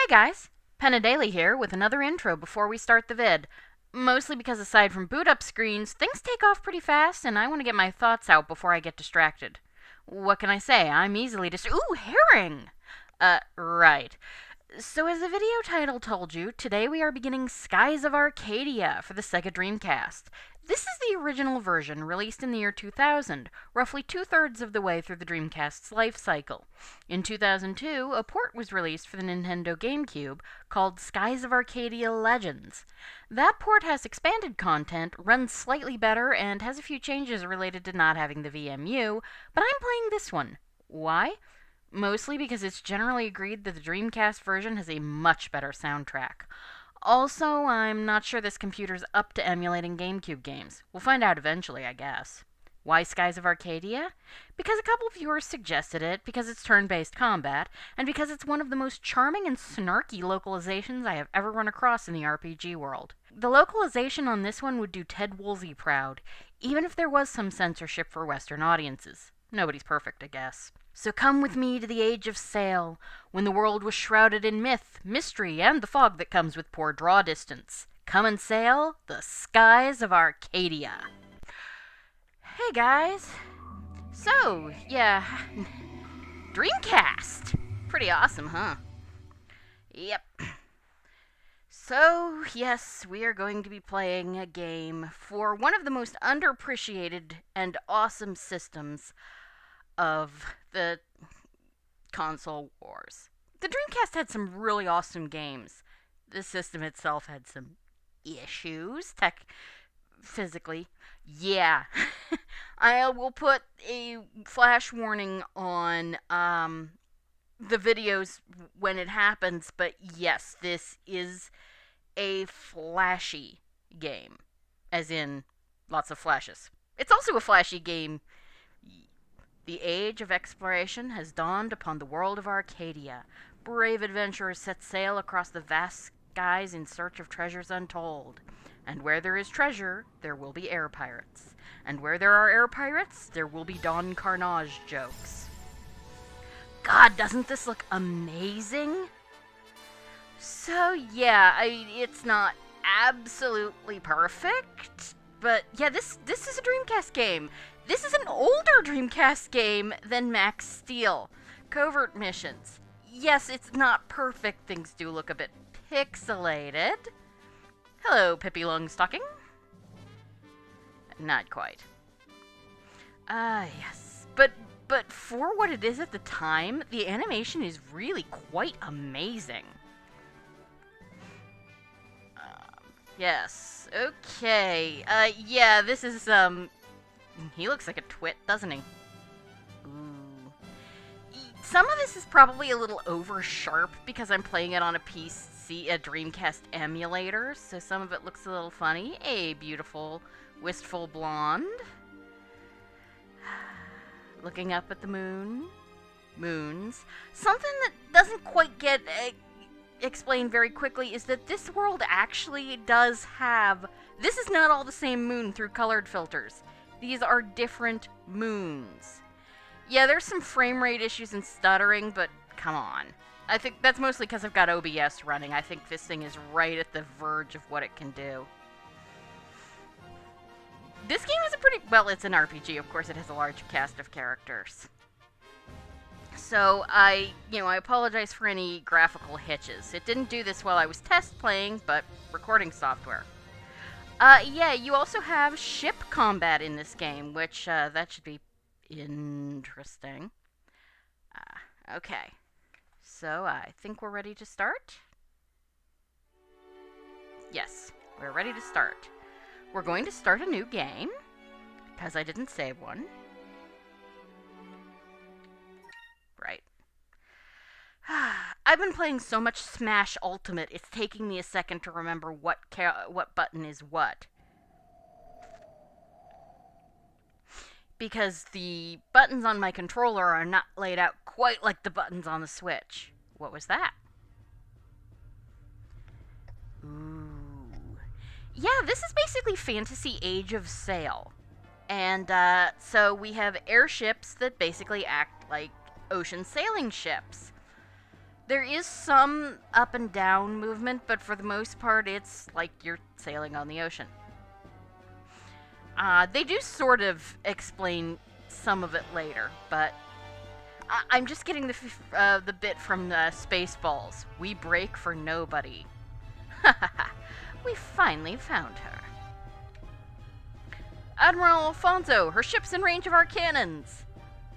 Hey guys, Penna Daily here with another intro before we start the vid. Mostly because aside from boot up screens, things take off pretty fast and I want to get my thoughts out before I get distracted. What can I say? I'm easily Ooh, herring! Right. So as the video title told you, today we are beginning Skies of Arcadia for the Sega Dreamcast. This is the original version, released in the year 2000, roughly two-thirds of the way through the Dreamcast's life cycle. In 2002, a port was released for the Nintendo GameCube called Skies of Arcadia Legends. That port has expanded content, runs slightly better, and has a few changes related to not having the VMU, but I'm playing this one. Why? Mostly because it's generally agreed that the Dreamcast version has a much better soundtrack. Also, I'm not sure this computer's up to emulating GameCube games. We'll find out eventually, I guess. Why Skies of Arcadia? Because a couple viewers suggested it, because it's turn-based combat, and because it's one of the most charming and snarky localizations I have ever run across in the RPG world. The localization on this one would do Ted Woolsey proud, even if there was some censorship for Western audiences. Nobody's perfect, I guess. So come with me to the age of sail, when the world was shrouded in myth, mystery, and the fog that comes with poor draw distance. Come and sail the skies of Arcadia. Hey guys. So, yeah, Dreamcast. Pretty awesome, huh? Yep. So, yes, we are going to be playing a game for one of the most underappreciated and awesome systems of the console wars. The Dreamcast had some really awesome games. The system itself had some issues, physically. Yeah. I will put a flash warning on the videos when it happens, but yes, this is a flashy game. As in, lots of flashes. It's also a flashy game. The age of exploration has dawned upon the world of Arcadia. Brave adventurers set sail across the vast skies in search of treasures untold. And where there is treasure, there will be air pirates. And where there are air pirates, there will be Don Carnage jokes. God, doesn't this look amazing? So yeah, it's not absolutely perfect, but yeah, this is a Dreamcast game. This is an older Dreamcast game than Max Steel. Covert missions. Yes, it's not perfect. Things do look a bit pixelated. Hello, Pippi Longstocking. Not quite. Yes. But for what it is at the time, the animation is really quite amazing. Yes. Okay. Yeah, this is, he looks like a twit, doesn't he? Ooh. Some of this is probably a little over sharp because I'm playing it on a PC, a Dreamcast emulator, so some of it looks a little funny. A beautiful, wistful blonde. Looking up at the moons. Something that doesn't quite get explained very quickly is that this world actually does have... This is not all the same moon through colored filters. These are different moons. Yeah, there's some frame rate issues and stuttering, but come on. I think that's mostly because I've got OBS running. I think this thing is right at the verge of what it can do. This game is a pretty... Well, it's an RPG. Of course, it has a large cast of characters. So, I apologize for any graphical hitches. It didn't do this while I was test playing, but recording software. Yeah, you also have ship combat in this game, which, that should be interesting. Okay. So, I think we're ready to start? Yes, we're ready to start. We're going to start a new game, because I didn't save one. Right. I've been playing so much Smash Ultimate, it's taking me a second to remember what button is what. Because the buttons on my controller are not laid out quite like the buttons on the Switch. What was that? Ooh. Yeah, this is basically Fantasy Age of Sail. And, so we have airships that basically act like ocean sailing ships. There is some up and down movement, but for the most part, it's like you're sailing on the ocean. They do sort of explain some of it later, but I'm just getting the bit from Spaceballs. We break for nobody. Ha ha ha. We finally found her. Admiral Alfonso, her ship's in range of our cannons.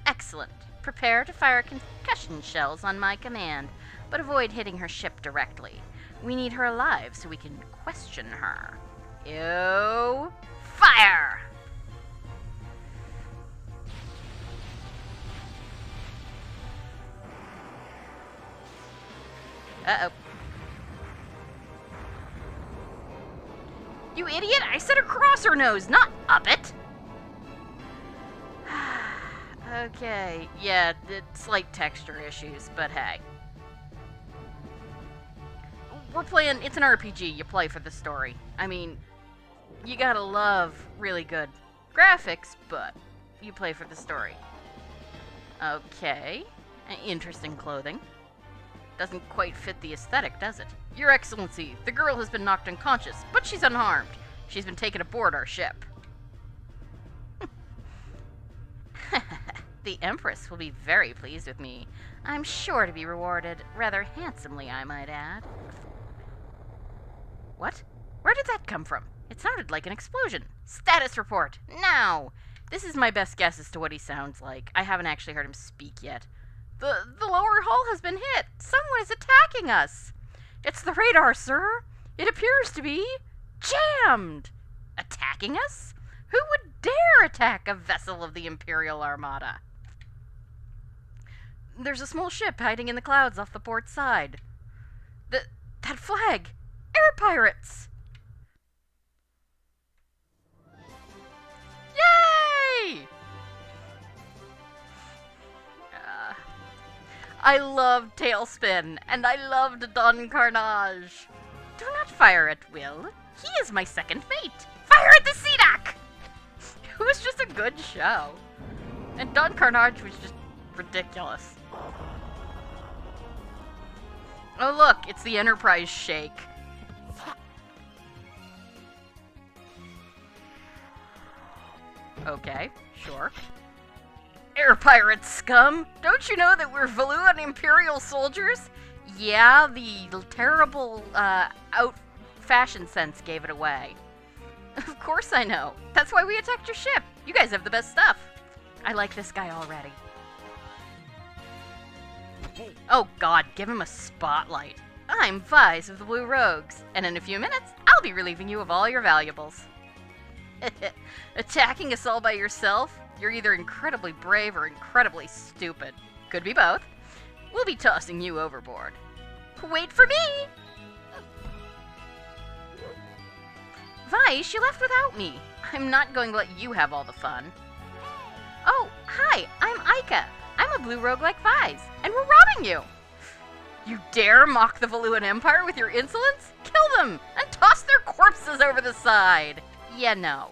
Excellent. Prepare to fire concussion shells on my command, but avoid hitting her ship directly. We need her alive so we can question her. Ew. Fire! Uh-oh. You idiot! I said across her nose, not up it! Okay, yeah, slight texture issues, but hey. We're playing, it's an RPG, you play for the story. I mean, you gotta love really good graphics, but you play for the story. Okay, interesting clothing. Doesn't quite fit the aesthetic, does it? Your Excellency, the girl has been knocked unconscious, but she's unharmed. She's been taken aboard our ship. The Empress will be very pleased with me. I'm sure to be rewarded rather handsomely, I might add. What? Where did that come from? It sounded like an explosion. Status report, now! This is my best guess as to what he sounds like. I haven't actually heard him speak yet. The lower hull has been hit. Someone is attacking us. It's the radar, sir. It appears to be jammed. Attacking us? Who would dare attack a vessel of the Imperial Armada? There's a small ship hiding in the clouds off the port side. That flag! Air pirates! Yay! I loved Tailspin, and I loved Don Carnage. Do not fire at Will. He is my second mate. Fire at the Seadock! It was just a good show. And Don Carnage was just ridiculous. Oh look, it's the Enterprise shake. Okay, sure. Air pirates, scum! Don't you know that we're Valuan Imperial soldiers? Yeah, the terrible, fashion sense gave it away. Of course I know. That's why we attacked your ship. You guys have the best stuff. I like this guy already. Oh god, give him a spotlight. I'm Vyse of the Blue Rogues, and in a few minutes, I'll be relieving you of all your valuables. Attacking us all by yourself? You're either incredibly brave or incredibly stupid. Could be both. We'll be tossing you overboard. Wait for me! Vyse, you left without me. I'm not going to let you have all the fun. Oh, hi, I'm Ica. I'm a blue rogue like Vyse, and we're robbing you. You dare mock the Valuan Empire with your insolence? Kill them and toss their corpses over the side. Yeah, no.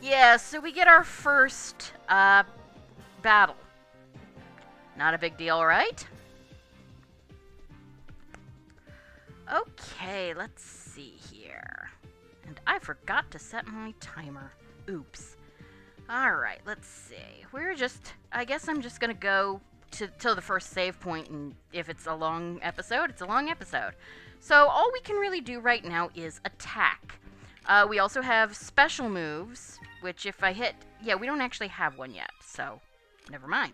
Yeah, so we get our first, battle. Not a big deal, right? Okay, let's see here. And I forgot to set my timer. Oops. Alright, let's see. I guess I'm just gonna go till the first save point, and if it's a long episode, it's a long episode. So all we can really do right now is attack. We also have special moves, which if I hit... Yeah, we don't actually have one yet, so never mind.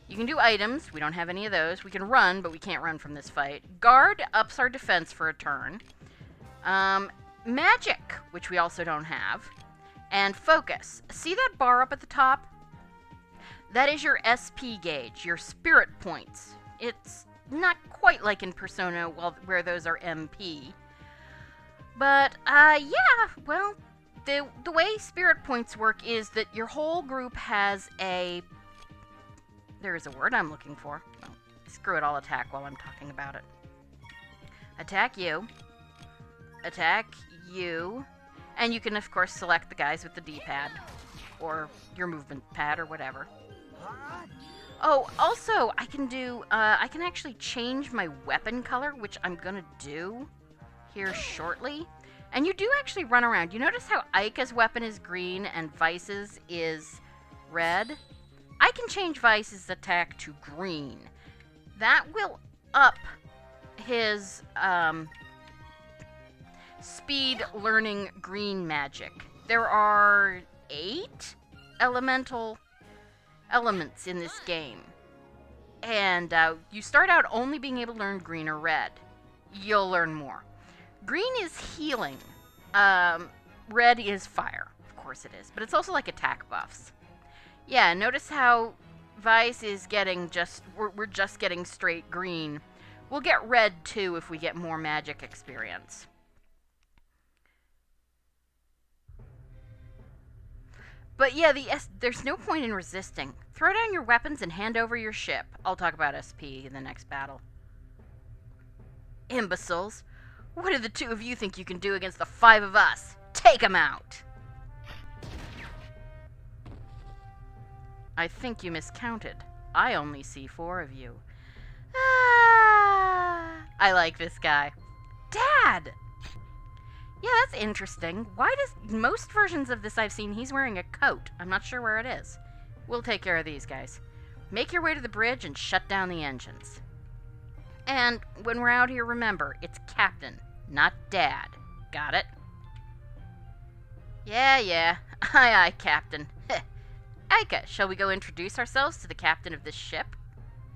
You can do items. We don't have any of those. We can run, but we can't run from this fight. Guard ups our defense for a turn. Magic, which we also don't have. And focus. See that bar up at the top? That is your SP gauge, your spirit points. It's not quite like in Persona, where those are MP. But, yeah, well, the way spirit points work is that your whole group has a... There is a word I'm looking for. Oh, screw it, I'll attack while I'm talking about it. Attack you. Attack you. And you can, of course, select the guys with the D-pad. Or your movement pad, or whatever. Oh, also, I can actually change my weapon color, which I'm gonna do here shortly. And you do actually run around. You notice how Ika's weapon is green and Vyse's is red? I can change Vyse's attack to green. That will up his, speed learning green magic. There are 8 elemental elements in this game. And you start out only being able to learn green or red. You'll learn more. Green is healing. Red is fire. Of course it is. But it's also like attack buffs. Yeah, notice how Vyse is getting we're just getting straight green. We'll get red too if we get more magic experience. But yeah, there's no point in resisting. Throw down your weapons and hand over your ship. I'll talk about SP in the next battle. Imbeciles. What do the 2 of you think you can do against the 5 of us? Take 'em out! I think you miscounted. I only see 4 of you. Ah, I like this guy. Dad! Yeah, that's interesting. Why does most versions of this I've seen, he's wearing a coat. I'm not sure where it is. We'll take care of these guys. Make your way to the bridge and shut down the engines. And when we're out here, remember, it's Captain, not Dad. Got it? Yeah. Aye, Captain. Ika, shall we go introduce ourselves to the captain of this ship?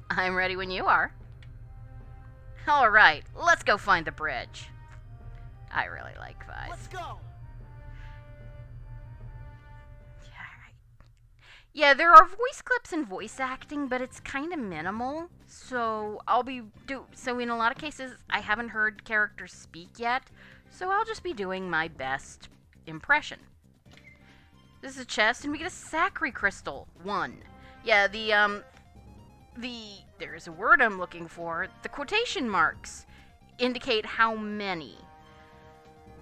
I'm ready when you are. All right, let's go find the bridge. I really like Vyse. Let's go. Yeah, there are voice clips and voice acting, but it's kind of minimal. So so in a lot of cases, I haven't heard characters speak yet. So I'll just be doing my best impression. This is a chest, and we get a Sacri crystal. 1. Yeah, there's a word I'm looking for. The quotation marks indicate how many.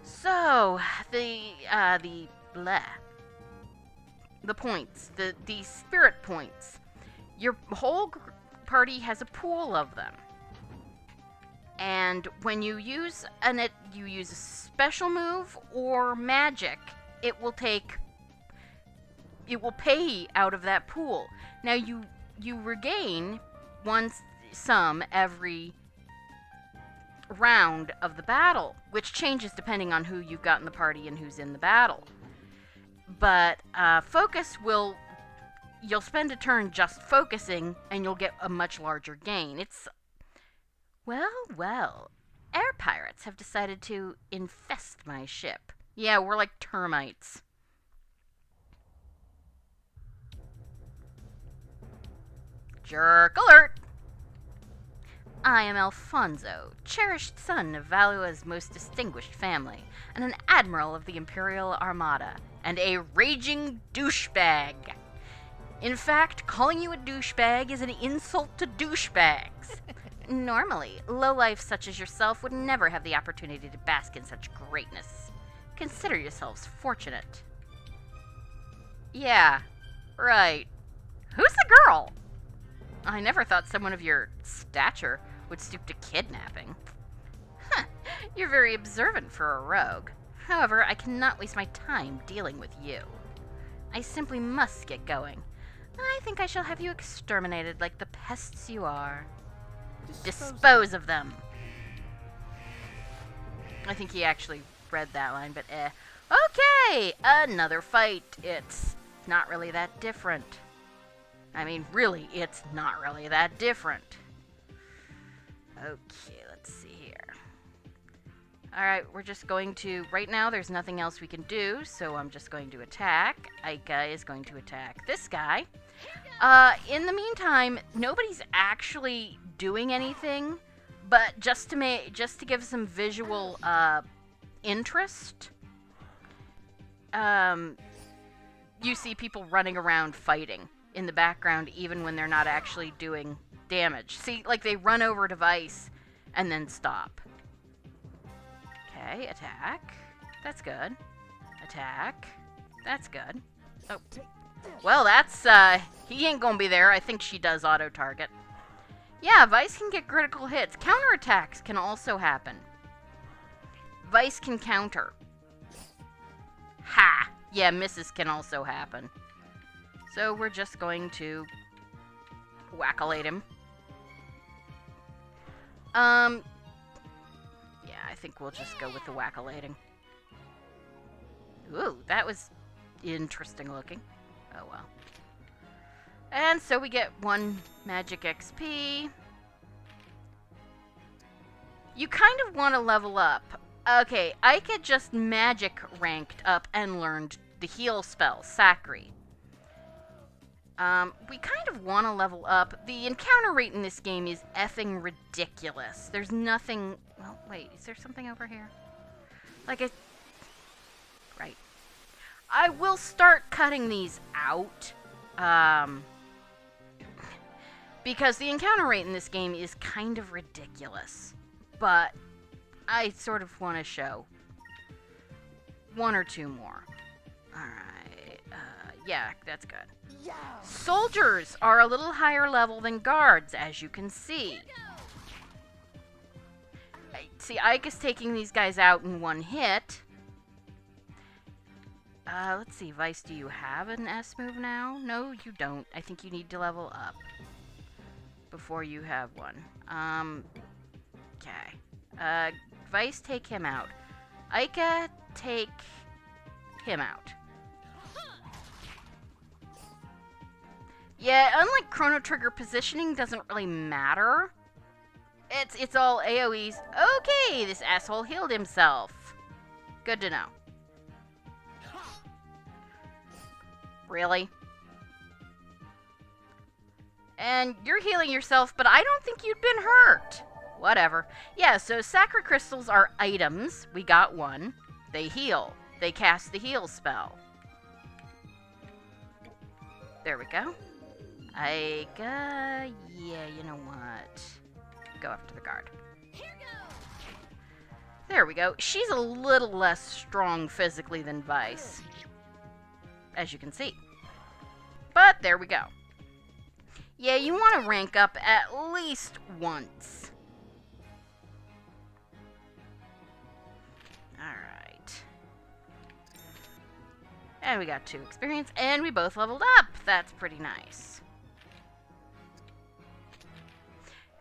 So, the points, the spirit points. Your whole party has a pool of them. And when you use a special move or magic, it will pay out of that pool. Now you regain some every round of the battle, which changes depending on who you've got in the party and who's in the battle. But focus you'll spend a turn just focusing, and you'll get a much larger gain. It's, well, air pirates have decided to infest my ship. Yeah, we're like termites. Jerk alert! I am Alfonso, cherished son of Valua's most distinguished family, and an admiral of the Imperial Armada, and a raging douchebag. In fact, calling you a douchebag is an insult to douchebags. Normally, lowlifes such as yourself would never have the opportunity to bask in such greatness. Consider yourselves fortunate. Yeah, right. Who's the girl? I never thought someone of your stature would stoop to kidnapping. Huh, you're very observant for a rogue. However, I cannot waste my time dealing with you. I simply must get going. I think I shall have you exterminated like the pests you are. Dispose of them. I think he actually read that line, but Okay, another fight. It's not really that different. I mean, really, it's not really that different. Okay, let's see here. Alright, we're just going to... Right now, there's nothing else we can do, so I'm just going to attack. Ika is going to attack this guy. In the meantime, nobody's actually doing anything, but just to give some visual interest, you see people running around fighting in the background, even when they're not actually doing damage. See, like, they run over to Vyse and then stop. Okay, attack. That's good. Attack. That's good. Oh. Well, that's, he ain't gonna be there. I think she does auto-target. Yeah, Vyse can get critical hits. Counterattacks can also happen. Vyse can counter. Ha! Yeah, misses can also happen. So we're just going to whack-a-late him. Yeah, I think we'll just go with the whack-a-lating. Ooh, that was interesting looking. Oh well. And so we get 1 magic XP. You kind of want to level up. Okay, Ika just magic ranked up and learned the heal spell, Sacri. We kind of want to level up. The encounter rate in this game is effing ridiculous. There's nothing... Well, wait, is there something over here? Like a... Right. I will start cutting these out. Because the encounter rate in this game is kind of ridiculous. But I sort of want to show 1 or 2 more. Alright. Yeah, that's good. Soldiers are a little higher level than guards, as you can see. See, Ike is taking these guys out in 1 hit. Let's see, Vyse, do you have an S move now? No, you don't. I think you need to level up before you have one. Okay. Vyse, take him out. Ika, take him out. Yeah, unlike Chrono Trigger, positioning doesn't really matter. It's all AoEs. Okay, this asshole healed himself. Good to know. Really? And you're healing yourself, but I don't think you'd been hurt. Whatever. Yeah, so Sacred Crystals are items. We got 1. They heal. They cast the heal spell. There we go. Yeah, you know what? Go after the guard. There we go. She's a little less strong physically than Vyse, as you can see. But there we go. Yeah, you want to rank up at least once. Alright. And we got 2 experience, and we both leveled up. That's pretty nice.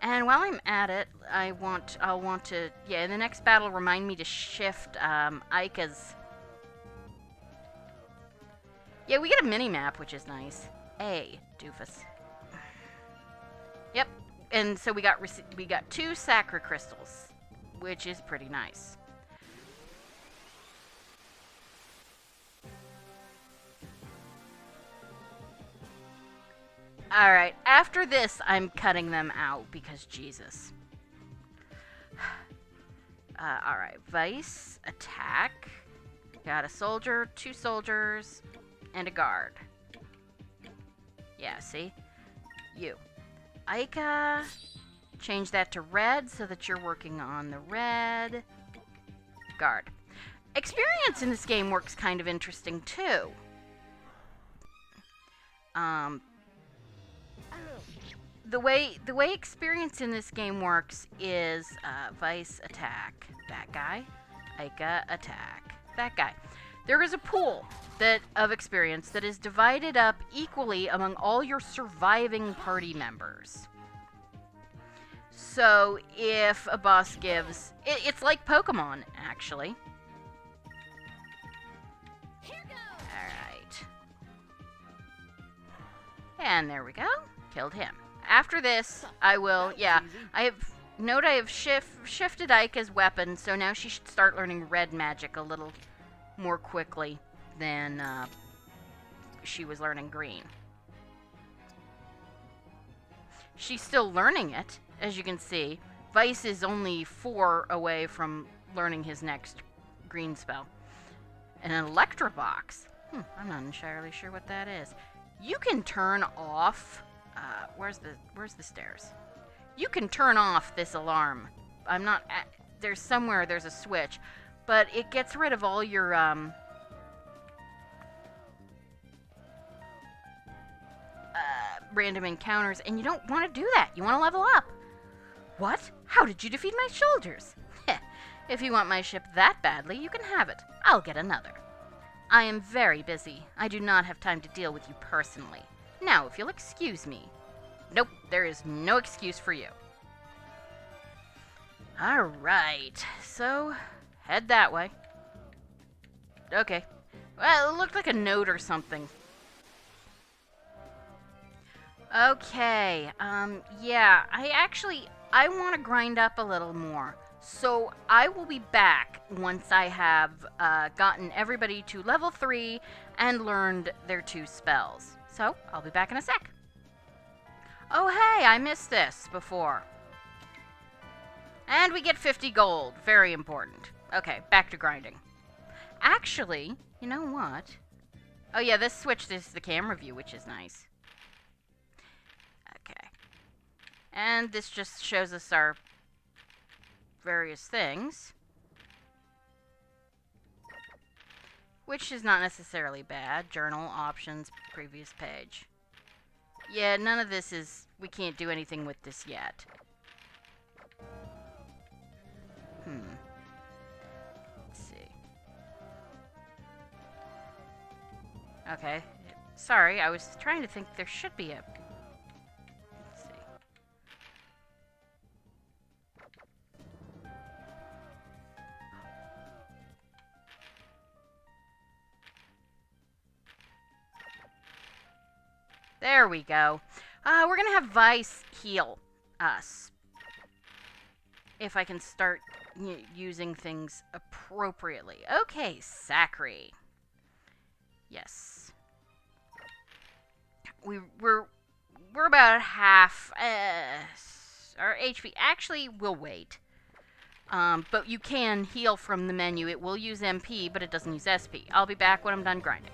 And while I'm at it, I'll want to, yeah, in the next battle, remind me to shift Ika's. Yeah, we get a mini-map, which is nice. A, doofus. Yep, and so we got 2 Sacred Crystals, which is pretty nice. Alright, after this, I'm cutting them out, because Jesus. Alright, Vyse, attack. Got a soldier, 2 soldiers, and a guard. Yeah, see? You. Ika, change that to red so that you're working on the red. Guard. Experience in this game works kind of interesting, too. The way experience in this game works is Vyse attack that guy, Ika attack that guy. There is a pool of experience that is divided up equally among all your surviving party members. So if a boss gives, it's like Pokemon actually. Alright. And there we go. Killed him. After this, I will, yeah, I have shifted Ika's weapon, so now she should start learning red magic a little more quickly than she was learning green. She's still learning it, as you can see. Vyse is only 4 away from learning his next green spell. An Electro Box. I'm not entirely sure what that is. You can turn off... where's the stairs? You can turn off this alarm. I'm not... there's somewhere there's a switch. But it gets rid of all your, random encounters, and you don't want to do that. You want to level up. What? How did you defeat my soldiers? Heh. If you want my ship that badly, you can have it. I'll get another. I am very busy. I do not have time to deal with you personally. Now, if you'll excuse me. Nope, there is no excuse for you. Alright, so head that way. Okay. Well, it looked like a note or something. Okay, yeah, I want to grind up a little more. So I will be back once I have gotten everybody to level 3 and learned their 2 spells. So I'll be back in a sec. Oh hey, I missed this before. And we get 50 gold. Very important. Okay, back to grinding. Actually, you know what? Oh yeah, this switches the camera view, which is nice. Okay. And this just shows us our various things, which is not necessarily bad. Journal, options, previous page. Yeah, none of this is... we can't do anything with this yet. Let's see. Okay. Sorry, I was trying to think there should be a... Let's see. There we go. We're gonna have Vyse heal us. If I can start using things appropriately. Okay, Sacri. Yes. We're about half our HP. Actually, we'll wait. But you can heal from the menu. It will use MP, but it doesn't use SP. I'll be back when I'm done grinding.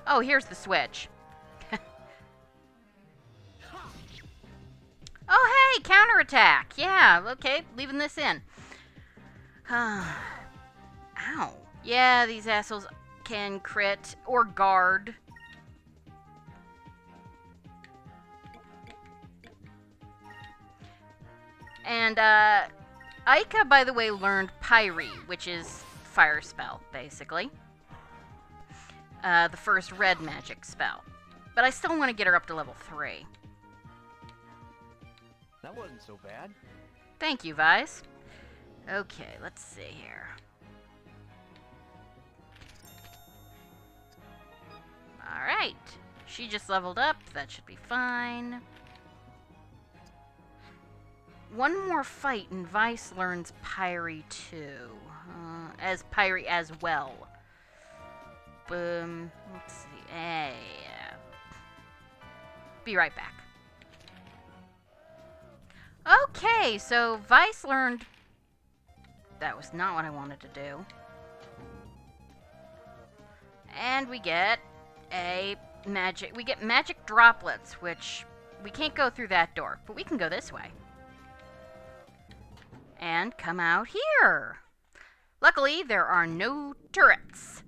Oh, here's the switch. Oh, hey, counterattack. Yeah, okay, leaving this in. Ow. Yeah, these assholes can crit or guard. And, Aika, by the way, learned Pyre, which is fire spell, basically. The first red magic spell. But I still want to get her up to level 3. That wasn't so bad. Thank you, Vyse. Okay, let's see here. Alright. She just leveled up. That should be fine. One more fight and Vyse learns Pyre too. As Pyre as well. Let's see. Be right back. Okay, so Vyse learned... That was not what I wanted to do. And we get a magic... We get magic droplets, which... We can't go through that door, but we can go this way. And come out here. Luckily, there are no turrets.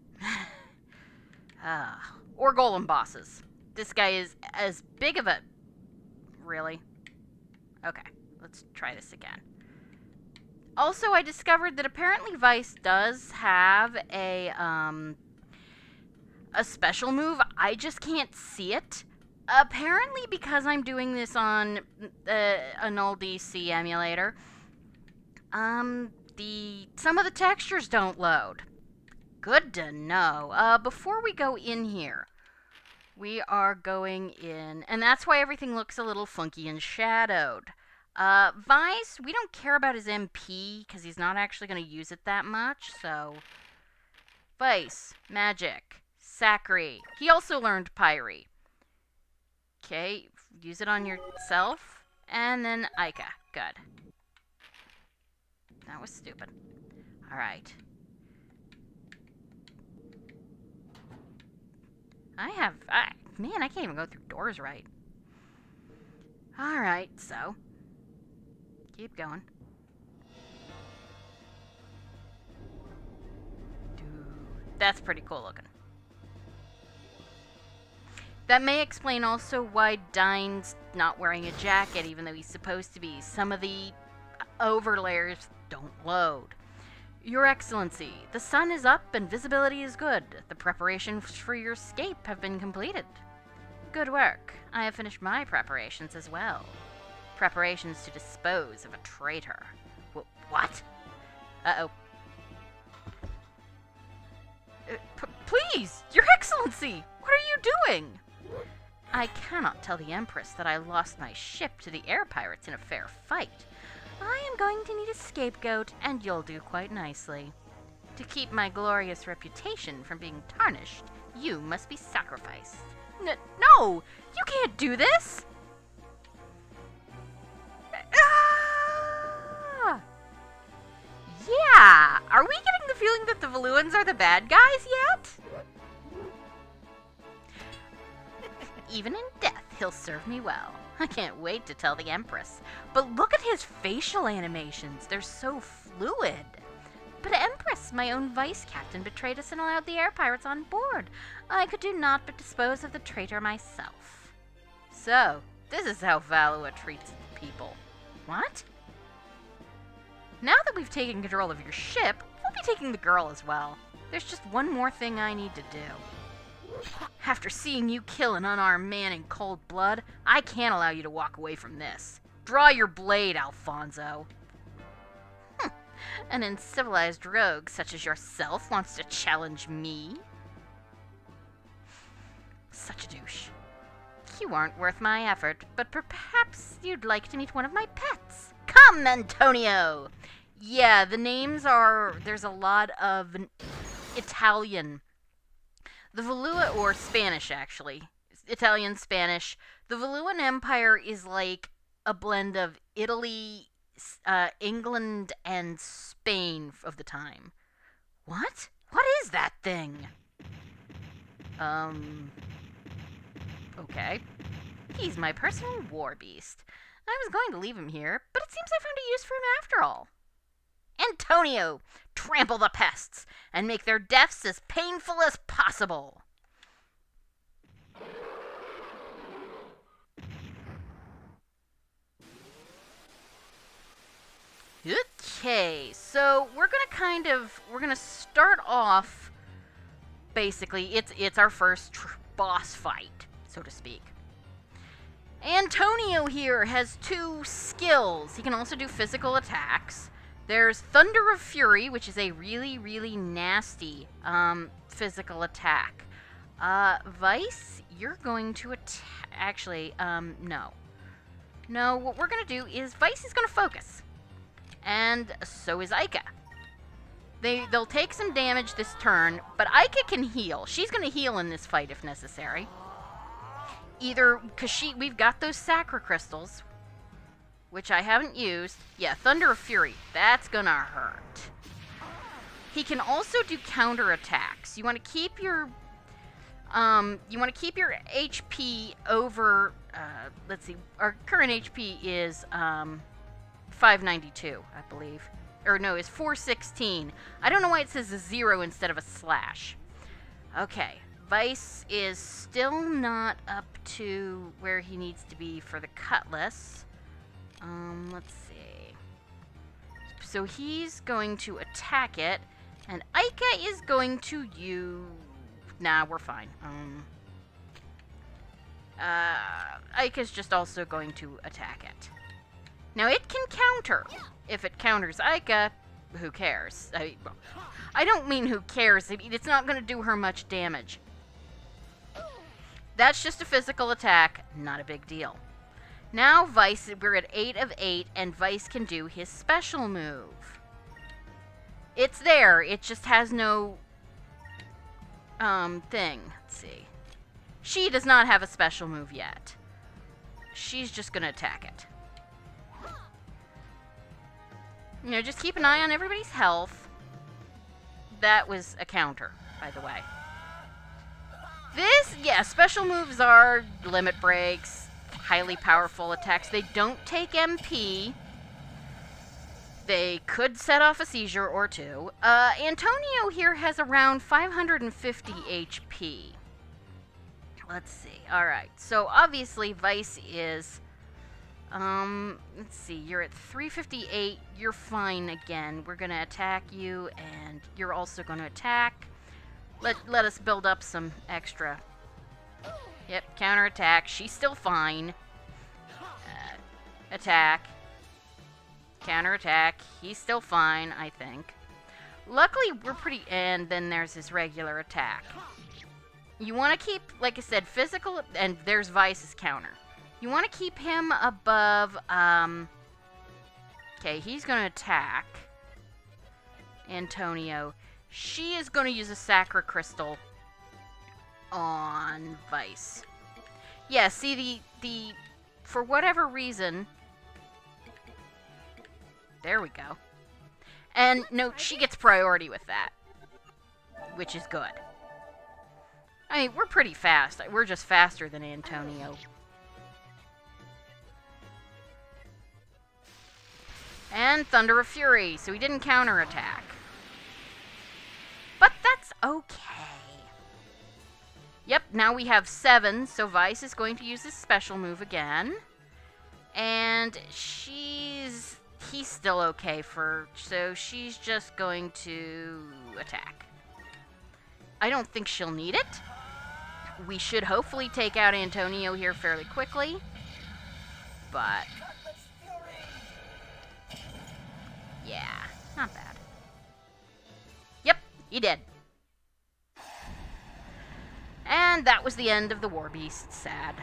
Or golem bosses. This guy is as big of a... Really? Okay, let's try this again. Also, I discovered that apparently Vyse does have a special move. I just can't see it. Apparently, because I'm doing this on a null DC emulator, some of the textures don't load. Good to know. Before we go in here, we are going in, and that's why everything looks a little funky and shadowed. Vyse, we don't care about his MP, because he's not actually going to use it that much, so... Vyse, magic, Sacri. He also learned Pyre. Okay, use it on yourself, and then Aika. Good. That was stupid. Alright. Man, I can't even go through doors right. Alright, so. Keep going. That's pretty cool looking. That may explain also why Dine's not wearing a jacket, even though he's supposed to be. Some of the overlayers don't load. Your Excellency, the sun is up and visibility is good. The preparations for your escape have been completed. Good work. I have finished my preparations as well. Preparations to dispose of a traitor. What? Uh-oh. Please, Your Excellency, what are you doing? I cannot tell the Empress that I lost my ship to the air pirates in a fair fight. I am going to need a scapegoat, and you'll do quite nicely. To keep my glorious reputation from being tarnished, you must be sacrificed. No! You can't do this! Ah! Yeah! Are we getting the feeling that the Valuans are the bad guys yet? Even in death, he'll serve me well. I can't wait to tell the Empress. But look at his facial animations. They're so fluid. But Empress, my own vice captain, betrayed us and allowed the air pirates on board. I could do naught but dispose of the traitor myself. So, this is how Valua treats people. What? Now that we've taken control of your ship, we'll be taking the girl as well. There's just one more thing I need to do. After seeing you kill an unarmed man in cold blood, I can't allow you to walk away from this. Draw your blade, Alfonso. An uncivilized rogue such as yourself wants to challenge me? Such a douche. You aren't worth my effort, but perhaps you'd like to meet one of my pets. Come, Antonio! Yeah, the names are... There's a lot of Italian. The Valua, or Spanish, actually. Italian, Spanish. The Valuan Empire is like a blend of Italy, England, and Spain of the time. What? What is that thing? Okay. He's my personal war beast. I was going to leave him here, but it seems I found a use for him after all. Antonio, trample the pests, and make their deaths as painful as possible. Okay, so we're gonna start off, basically, it's our first boss fight, so to speak. Antonio here has 2 skills. He can also do physical attacks. There's Thunder of Fury, which is a really, really nasty physical attack. Vyse, you're going to attack... Actually, no. No, what we're going to do is Vyse is going to focus. And so is Aika. They'll take some damage this turn, but Aika can heal. She's going to heal in this fight if necessary. Either because we've got those Sacra Crystals, which I haven't used. Yeah, Thunder of Fury. That's gonna hurt. He can also do counter attacks. You want to keep your HP over. Let's see. Our current HP is 592, I believe. Or no, it's 416. I don't know why it says a 0 instead of a slash. Okay. Vyse is still not up to where he needs to be for the Cutlass. Let's see. So he's going to attack it, and Aika is going to use... Nah, we're fine. Aika's just also going to attack it. Now, it can counter. If it counters Aika, who cares? I don't mean who cares. I mean, it's not going to do her much damage. That's just a physical attack, not a big deal. Now Vyse, we're at 8 of 8, and Vyse can do his special move. It's there, it just has no, thing. Let's see. She does not have a special move yet. She's just gonna attack it. You know, just keep an eye on everybody's health. That was a counter, by the way. Special moves are limit breaks, highly powerful attacks. They don't take MP. They could set off a seizure or two. Antonio here has around 550 HP. Let's see. Alright, so obviously Vyse is... let's see, you're at 358, you're fine again. We're gonna attack you, and you're also gonna attack. Let us build up some extra. Yep, counterattack. She's still fine. Attack. Counterattack. He's still fine, I think. Luckily, we're pretty... And then there's his regular attack. You want to keep, like I said, physical... And there's Vyse's counter. You want to keep him above... Okay, he's going to attack Antonio. She is going to use a Sacra Crystal on Vyse. Yeah, see, the... For whatever reason... There we go. And, no, she gets priority with that. Which is good. I mean, we're pretty fast. We're just faster than Antonio. And Thunder of Fury, so he didn't counterattack. But that's okay. Yep, now we have 7, so Vyse is going to use his special move again. And he's still okay so she's just going to attack. I don't think she'll need it. We should hopefully take out Antonio here fairly quickly. But... yeah, not bad. Yep, he did. And that was the end of the War Beast. Sad.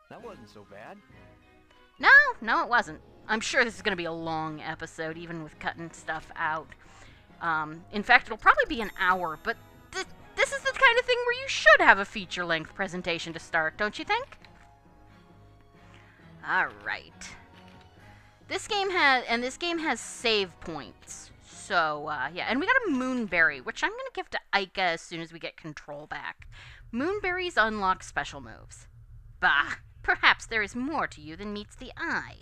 That wasn't so bad. No, it wasn't. I'm sure this is going to be a long episode, even with cutting stuff out. In fact, it'll probably be an hour, but this is the kind of thing where you should have a feature-length presentation to start, don't you think? Alright. This game has save points. So, yeah, and we got a Moonberry, which I'm going to give to Ica as soon as we get control back. Moonberries unlock special moves. Bah, perhaps there is more to you than meets the eye.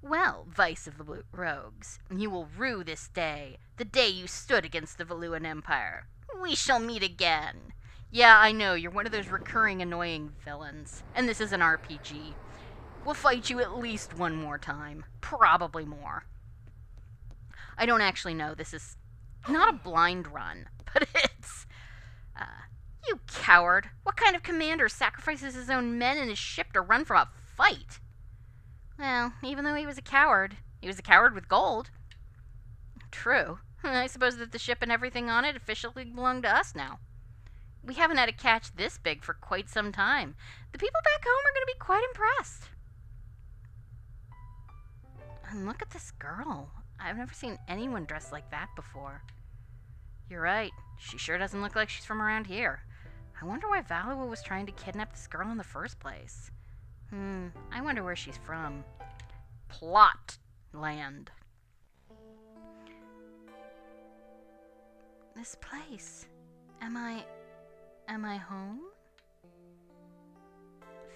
Well, Vyse of the Rogues, you will rue this day, the day you stood against the Valuan Empire. We shall meet again. Yeah, I know, you're one of those recurring annoying villains, and this is an RPG. We'll fight you at least one more time, probably more. I don't actually know, this is not a blind run, but it's... you coward! What kind of commander sacrifices his own men and his ship to run from a fight? Well, even though he was a coward with gold. True. I suppose that the ship and everything on it officially belong to us now. We haven't had a catch this big for quite some time. The people back home are going to be quite impressed. And look at this girl. I've never seen anyone dressed like that before. You're right. She sure doesn't look like she's from around here. I wonder why Valua was trying to kidnap this girl in the first place. I wonder where she's from. Plot land. This place. Am I home?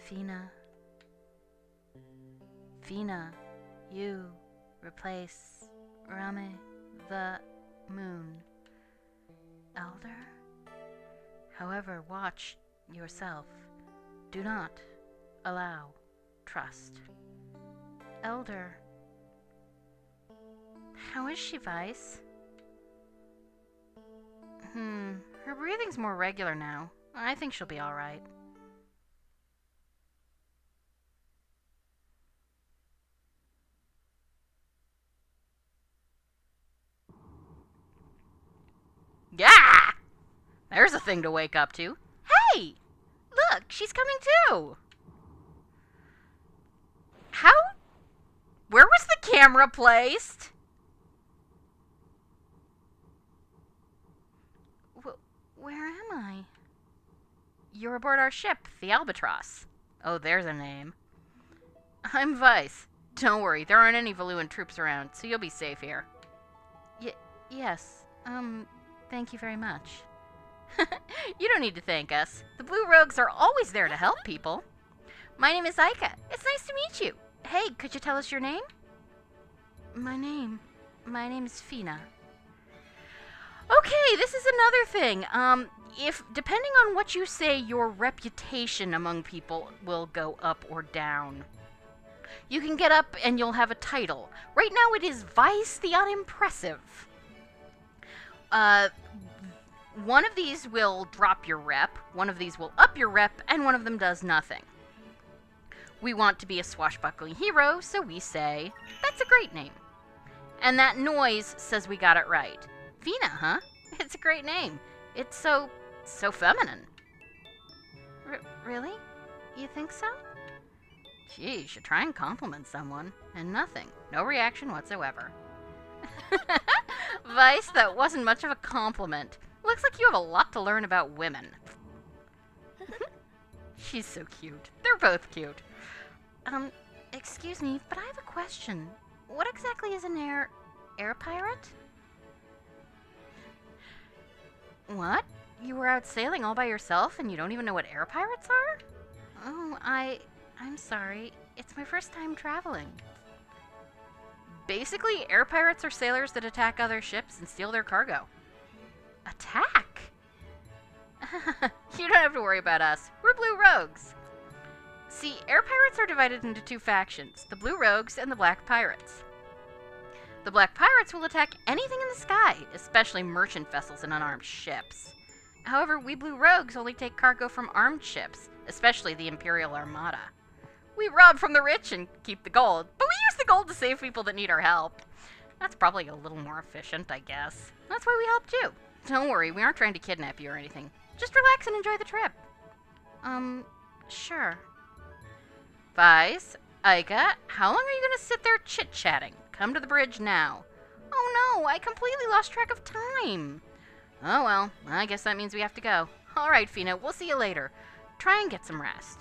Fina, you replace Rame the moon. Elder? However, watch yourself. Do not allow trust. Elder. How is she, Vyse? Her breathing's more regular now. I think she'll be alright. Yeah! There's a thing to wake up to. Hey! Look, she's coming too! How? Where was the camera placed? Where am I? You're aboard our ship, the Albatross. Oh, there's a name. I'm Vyse. Don't worry, there aren't any Valuan troops around, so you'll be safe here. Yes. Thank you very much. You don't need to thank us. The Blue Rogues are always there to help people. My name is Ica. It's nice to meet you. Hey, could you tell us your name? My name is Fina. Okay, this is another thing. If, depending on what you say, your reputation among people will go up or down. You can get up and you'll have a title. Right now it is Vyse the Unimpressive. One of these will drop your rep, one of these will up your rep, and one of them does nothing. We want to be a swashbuckling hero, so we say, that's a great name. And that noise says we got it right. Fina, huh? It's a great name. It's so feminine. Really? You think so? Gee, you should try and compliment someone. And nothing. No reaction whatsoever. Vyse, that wasn't much of a compliment. Looks like you have a lot to learn about women. She's so cute. They're both cute. Excuse me, but I have a question. What exactly is an air pirate? What? You were out sailing all by yourself and you don't even know what air pirates are? Oh, I'm sorry. It's my first time traveling. Basically, air pirates are sailors that attack other ships and steal their cargo. Attack? You don't have to worry about us. We're blue rogues. See, air pirates are divided into two factions, the blue rogues and the black pirates. The black pirates will attack anything in the sky, especially merchant vessels and unarmed ships. However, we blue rogues only take cargo from armed ships, especially the Imperial Armada. We rob from the rich and keep the gold, but we use the gold to save people that need our help. That's probably a little more efficient, I guess. That's why we helped you. Don't worry, we aren't trying to kidnap you or anything. Just relax and enjoy the trip. Sure. Vyse, Aika, how long are you going to sit there chit-chatting? Come to the bridge now. Oh no, I completely lost track of time. Oh well, I guess that means we have to go. Alright, Fina, we'll see you later. Try and get some rest.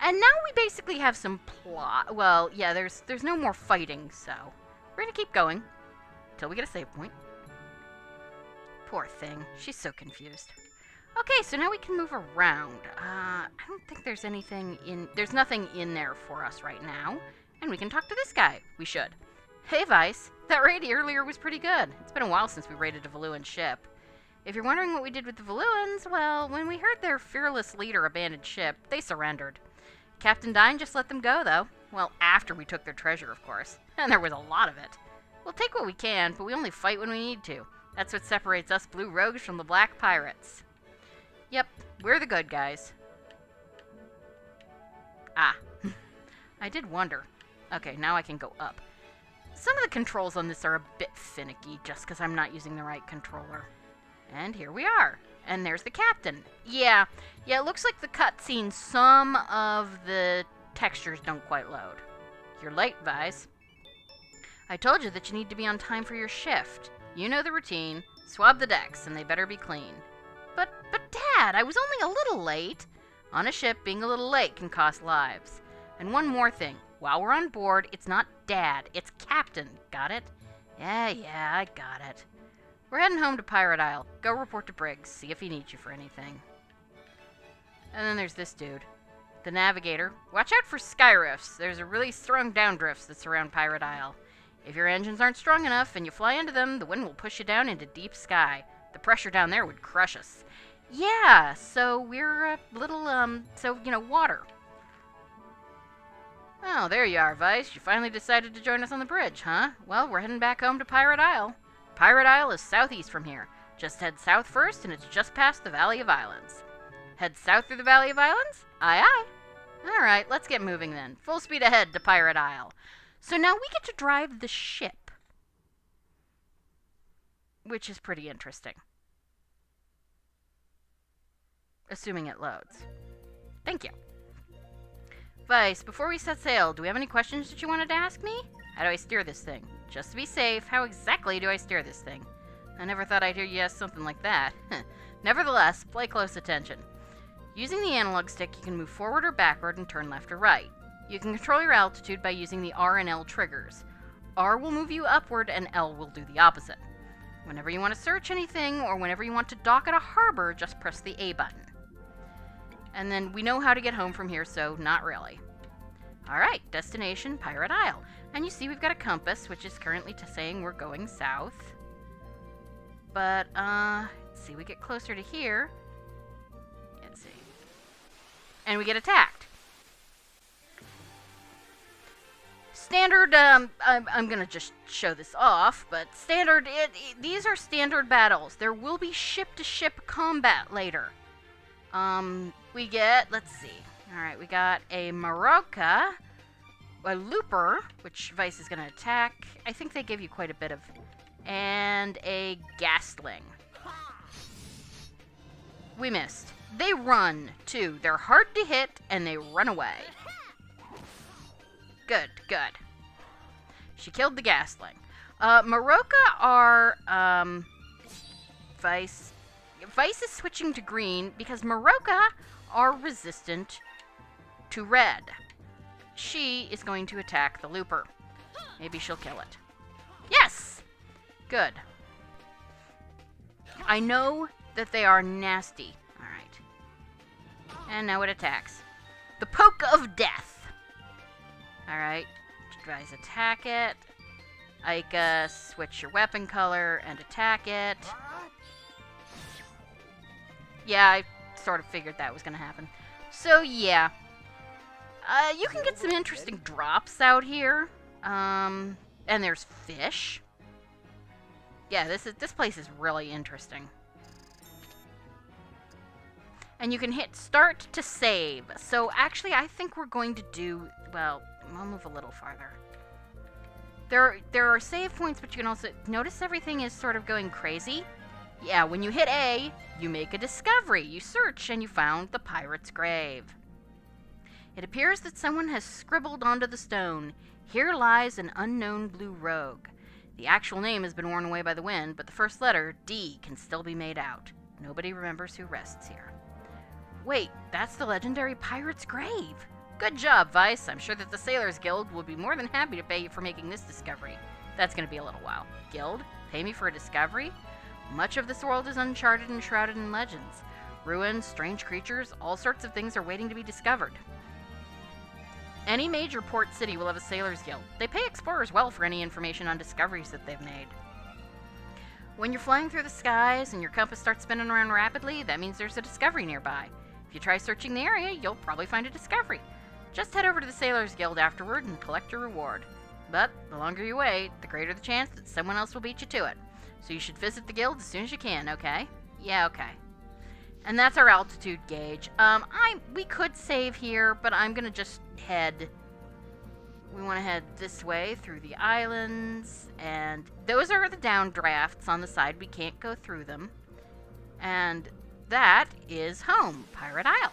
And now we basically have some plot. Well, yeah, there's no more fighting, so we're going to keep going till we get a save point. Poor thing, she's so confused. Okay, so now we can move around. I don't think there's nothing in there for us right now. And we can talk to this guy. We should. Hey, Vyse. That raid earlier was pretty good. It's been a while since we raided a Valuan ship. If you're wondering what we did with the Valuans, well, when we heard their fearless leader abandoned ship, they surrendered. Captain Dine just let them go, though. Well, after we took their treasure, of course. And there was a lot of it. We'll take what we can, but we only fight when we need to. That's what separates us blue rogues from the black pirates. Yep, we're the good guys. Ah. I did wonder. Okay, now I can go up. Some of the controls on this are a bit finicky, just because I'm not using the right controller. And here we are. And there's the captain. Yeah, it looks like the cutscene, some of the textures don't quite load. You're late, Vyse. I told you that you need to be on time for your shift. You know the routine. Swab the decks, and they better be clean. But Dad, I was only a little late. On a ship, being a little late can cost lives. And one more thing. While we're on board, it's not Dad, it's Captain. Got it? Yeah, I got it. We're heading home to Pirate Isle. Go report to Briggs, see if he needs you for anything. And then there's this dude. The navigator. Watch out for sky rifts. There's a really strong downdrifts that surround Pirate Isle. If your engines aren't strong enough and you fly into them, the wind will push you down into deep sky. The pressure down there would crush us. Yeah, so we're a little, water. Oh, there you are, Vyse. You finally decided to join us on the bridge, huh? Well, we're heading back home to Pirate Isle. Pirate Isle is southeast from here. Just head south first, and it's just past the Valley of Islands. Head south through the Valley of Islands? Aye, aye. Alright, let's get moving then. Full speed ahead to Pirate Isle. So now we get to drive the ship. Which is pretty interesting. Assuming it loads. Thank you. Vyse, before we set sail, do we have any questions that you wanted to ask me? How do I steer this thing? Just to be safe, how exactly do I steer this thing? I never thought I'd hear you ask something like that. Nevertheless, play close attention. Using the analog stick, you can move forward or backward and turn left or right. You can control your altitude by using the R and L triggers. R will move you upward and L will do the opposite. Whenever you want to search anything or whenever you want to dock at a harbor, just press the A button. And then we know how to get home from here, so not really. Alright, destination Pirate Isle. And you see we've got a compass, which is currently saying we're going south. But, let's see, we get closer to here. Let's see. And we get attacked. Standard, I'm gonna just show this off, but standard, these are standard battles. There will be ship-to-ship combat later. We get, let's see. Alright, we got a Maroka, a Looper, which Vyse is gonna attack. I think they give you quite a bit of... And a Ghastling. We missed. They run, too. They're hard to hit, and they run away. Good, good. She killed the Ghastling. Maroka are, Vyse. Vyse is switching to green because Maroka are resistant to red. She is going to attack the Looper. Maybe she'll kill it. Yes! Good. I know that they are nasty. Alright. And now it attacks. The Poke of Death. Alright. Vyse attack it. Ica, switch your weapon color and attack it. Yeah, I sort of figured that was going to happen. So, yeah. You can get some interesting drops out here. And there's fish. Yeah, this place is really interesting. And you can hit start to save. So, actually, I think we're going to do... Well, I'll move a little farther. There are save points, but you can also... Notice everything is sort of going crazy? Yeah, when you hit A, you make a discovery. You search, and you found the pirate's grave. It appears that someone has scribbled onto the stone, "Here lies an unknown blue rogue." The actual name has been worn away by the wind, but the first letter, D, can still be made out. Nobody remembers who rests here. Wait, that's the legendary pirate's grave. Good job, Vyse. I'm sure that the Sailors Guild will be more than happy to pay you for making this discovery. That's going to be a little while. Guild? Pay me for a discovery? Much of this world is uncharted and shrouded in legends. Ruins, strange creatures, all sorts of things are waiting to be discovered. Any major port city will have a Sailors Guild. They pay explorers well for any information on discoveries that they've made. When you're flying through the skies and your compass starts spinning around rapidly, that means there's a discovery nearby. If you try searching the area, you'll probably find a discovery. Just head over to the Sailors Guild afterward and collect your reward. But the longer you wait, the greater the chance that someone else will beat you to it. So you should visit the guild as soon as you can, okay? Yeah, okay. And that's our altitude gauge. We could save here, but I'm gonna just head... We want to head this way through the islands, and those are the downdrafts on the side. We can't go through them. And that is home, Pirate Isle.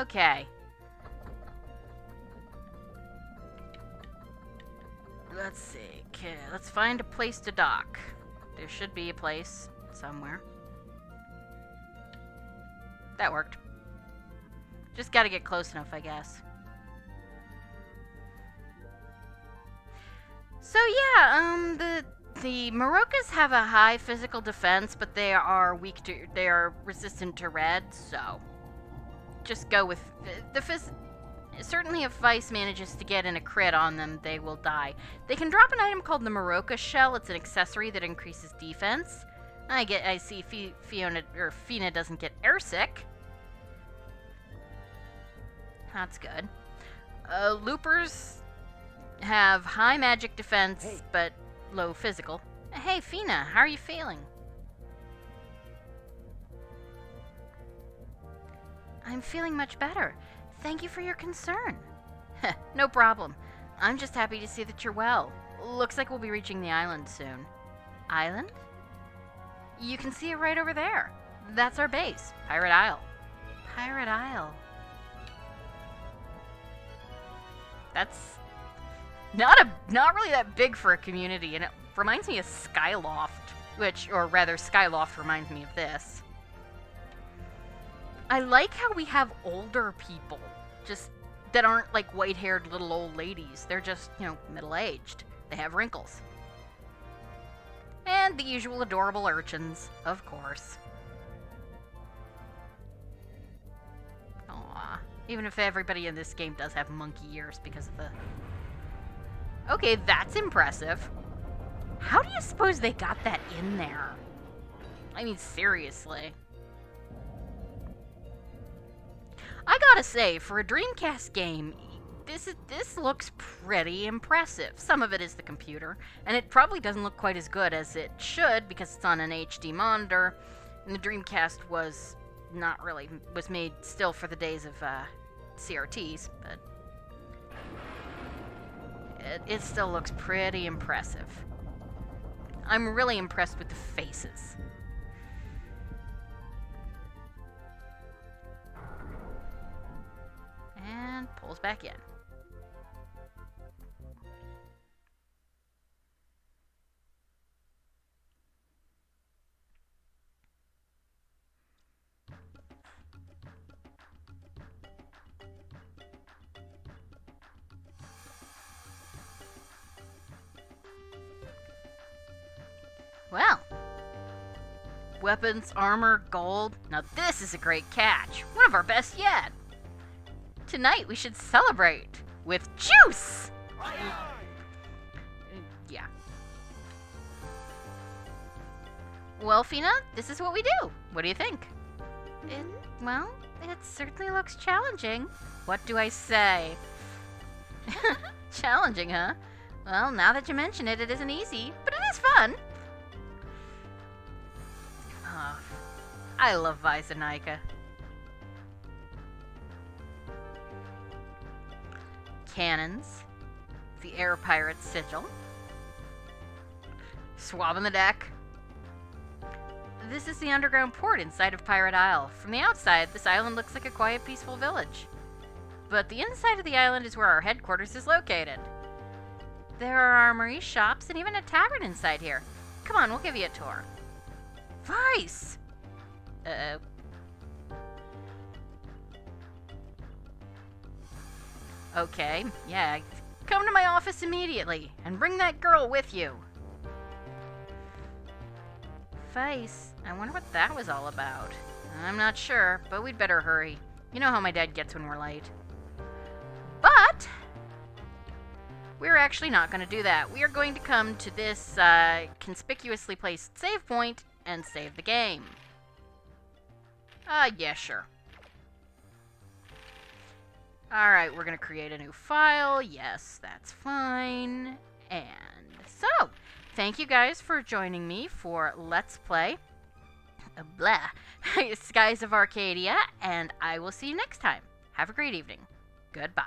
Okay. Let's see. Okay, let's find a place to dock. There should be a place somewhere. That worked. Just gotta get close enough, I guess. So yeah, the Marokas have a high physical defense, but they are resistant to red, so just go with certainly if Vyse manages to get in a crit on them, they will die. They can drop an item called the Maroka Shell. It's an accessory that increases defense. I see Fina doesn't get airsick. That's good. Loopers have high magic defense, but low physical. Hey, Fina, how are you feeling? I'm feeling much better. Thank you for your concern. No problem. I'm just happy to see that you're well. Looks like we'll be reaching the island soon. Island? You can see it right over there. That's our base, Pirate Isle. Pirate Isle. That's not really that big for a community, and it reminds me of Skyloft, Skyloft reminds me of this. I like how we have older people, just that aren't like white-haired little old ladies. They're just, middle-aged. They have wrinkles. And the usual adorable urchins, of course. Even if everybody in this game does have monkey ears because of the... Okay, that's impressive. How do you suppose they got that in there? I mean, seriously. I gotta say, for a Dreamcast game, this looks pretty impressive. Some of it is the computer, and it probably doesn't look quite as good as it should because it's on an HD monitor, and the Dreamcast was made still for the days of CRTs, but it still looks pretty impressive. I'm really impressed with the faces. And pulls back in. Well, weapons, armor, gold. Now this is a great catch. One of our best yet. Tonight we should celebrate with juice! Yeah. Well, Fina, this is what we do. What do you think? Well, it certainly looks challenging. What do I say? Challenging, huh? Well, now that you mention it, it isn't easy, but it is fun. Oh, I love Vyse and Nika. Cannons, the Air Pirate's sigil, swabbing the deck. This is the underground port inside of Pirate Isle. From the outside, this island looks like a quiet, peaceful village. But the inside of the island is where our headquarters is located. There are armories, shops, and even a tavern inside here. Come on, we'll give you a tour. Vyse! Uh-oh. Okay, yeah, come to my office immediately, and bring that girl with you. Vyse, I wonder what that was all about. I'm not sure, but we'd better hurry. You know how my dad gets when we're late. But we're actually not going to do that. We are going to come to this conspicuously placed save point and save the game. Yeah, sure. Alright, we're going to create a new file. Yes, that's fine. And so, thank you guys for joining me for Let's Play Skies of Arcadia, and I will see you next time. Have a great evening. Goodbye.